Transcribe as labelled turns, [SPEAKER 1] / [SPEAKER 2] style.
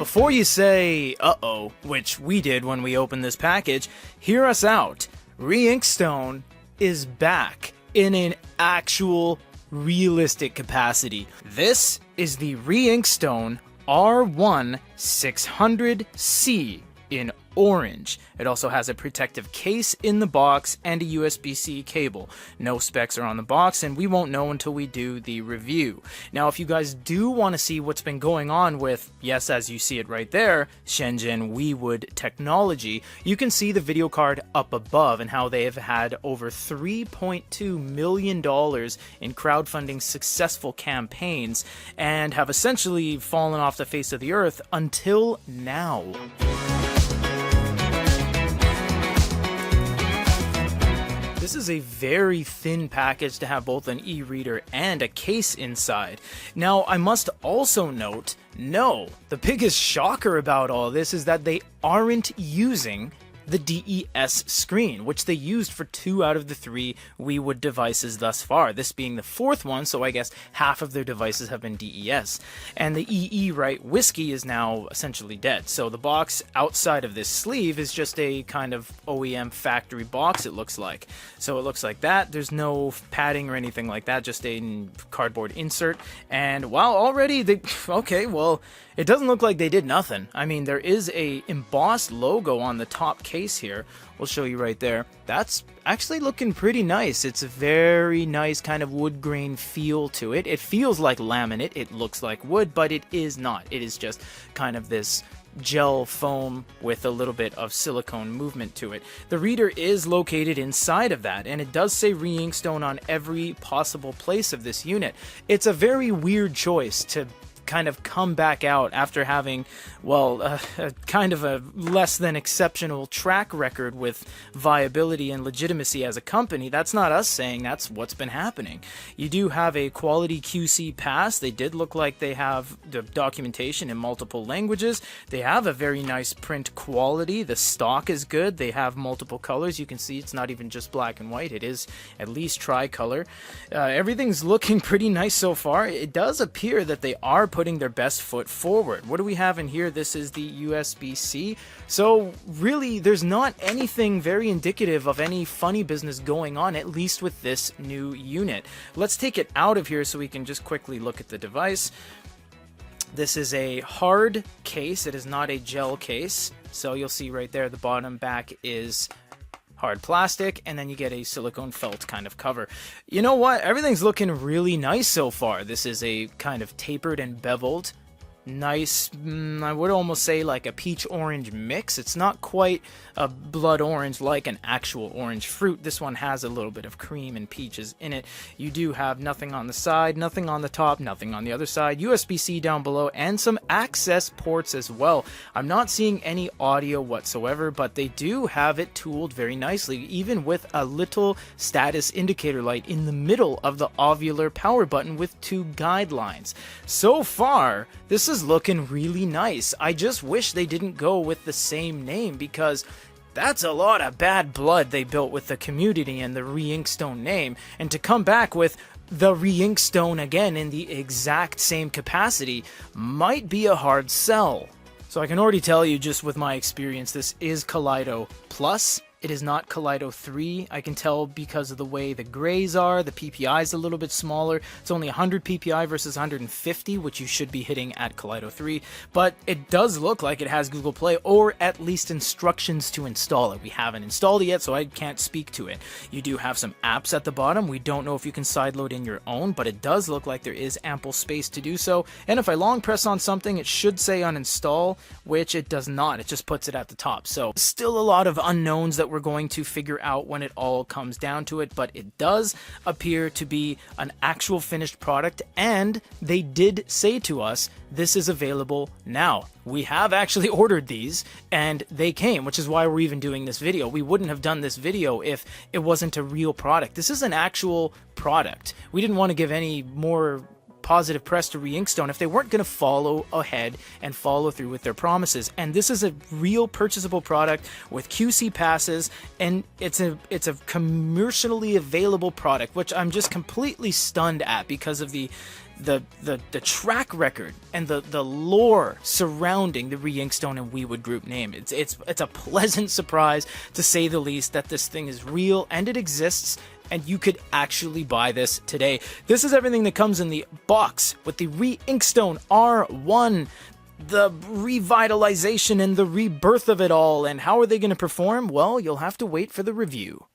[SPEAKER 1] Before you say, uh-oh, which we did when we opened this package, hear us out. Reinkstone is back in an actual realistic capacity. This is the Reinkstone R1600C in orange. It also has a protective case in the box and a USB-C cable. No specs are on the box, and we won't know until we do the review. Now, if you guys do want to see what's been going on with, yes, as you see it right there, Shenzhen WiWood technology, you can see the video card up above and how they have had over $3.2 million in crowdfunding successful campaigns and have essentially fallen off the face of the earth until now. This is a very thin package to have both an e-reader and a case inside. Now, I must also note, no, the biggest shocker about all this is that they aren't using the DES screen, which they used for 2 out of the 3 WiWood devices thus far, this being the 4th one, so I guess half of their devices have been DES. And the EE Right Whiskey is now essentially dead, so the box outside of this sleeve is just a kind of OEM factory box, it looks like. So it looks like that, there's no padding or anything like that, just a cardboard insert, and wow, already they, okay, well, it doesn't look like they did nothing. I mean, there is a embossed logo on the top case here. We'll show you right there. That's actually looking pretty nice. It's a very nice kind of wood grain feel to it. It feels like laminate. It looks like wood, but it is not. It is just kind of this gel foam with a little bit of silicone movement to it. The reader is located inside of that, and it does say Reinkstone on every possible place of this unit. It's a very weird choice to kind of come back out after having, well, kind of a less than exceptional track record with viability and legitimacy as a company. That's not us saying, that's what's been happening. You do have a quality QC pass. They did look like they have the documentation in multiple languages. They have a very nice print quality. The stock is good. They have multiple colors. You can see it's not even just black and white. It is at least tricolor. Everything's looking pretty nice so far. It does appear that they are putting their best foot forward. What do we have in here? This is the USB-C. So really, there's not anything very indicative of any funny business going on, at least with this new unit. Let's take it out of here so we can just quickly look at the device. This is a hard case. It is not a gel case. So you'll see right there, the bottom back is hard plastic, and then you get a silicone felt kind of cover. You know what? Everything's looking really nice so far. This is a kind of tapered and beveled, nice, I would almost say like a peach orange mix. It's not quite a blood orange like an actual orange fruit. This one has a little bit of cream and peaches in it. You do have nothing on the side, nothing on the top, nothing on the other side, USB-C down below, and some access ports as well. I'm not seeing any audio whatsoever, but they do have it tooled very nicely, even with a little status indicator light in the middle of the ovular power button with 2 guidelines. So far, this is looking really nice. I just wish they didn't go with the same name, because that's a lot of bad blood they built with the community and the Reinkstone name, and to come back with the Reinkstone again in the exact same capacity might be a hard sell. So I can already tell you, just with my experience, this is Kaleido PLUS. It is not Kaleido 3. I can tell because of the way the grays are. The PPI is a little bit smaller. It's only 100 PPI versus 150, which you should be hitting at Kaleido 3. But it does look like it has Google Play, or at least instructions to install it. We haven't installed it yet, so I can't speak to it. You do have some apps at the bottom. We don't know if you can sideload in your own, but it does look like there is ample space to do so. And if I long press on something, it should say uninstall, which it does not. It just puts it at the top. So still a lot of unknowns that we're going to figure out when it all comes down to it, but it does appear to be an actual finished product, and they did say to us, this is available now. We have actually ordered these, and they came, which is why we're even doing this video. We wouldn't have done this video if it wasn't a real product. This is an actual product. We didn't want to give any more positive press to Reinkstone if they weren't going to follow ahead and follow through with their promises. And this is a real purchasable product with QC passes, and it's a commercially available product, which I'm just completely stunned at because of the the track record and the lore surrounding the Reinkstone and WiWood group name. It's a pleasant surprise, to say the least, that this thing is real and it exists, and you could actually buy this today. This is everything that comes in the box with the Reinkstone R1, the revitalization and the rebirth of it all. And how are they going to perform? Well, you'll have to wait for the review.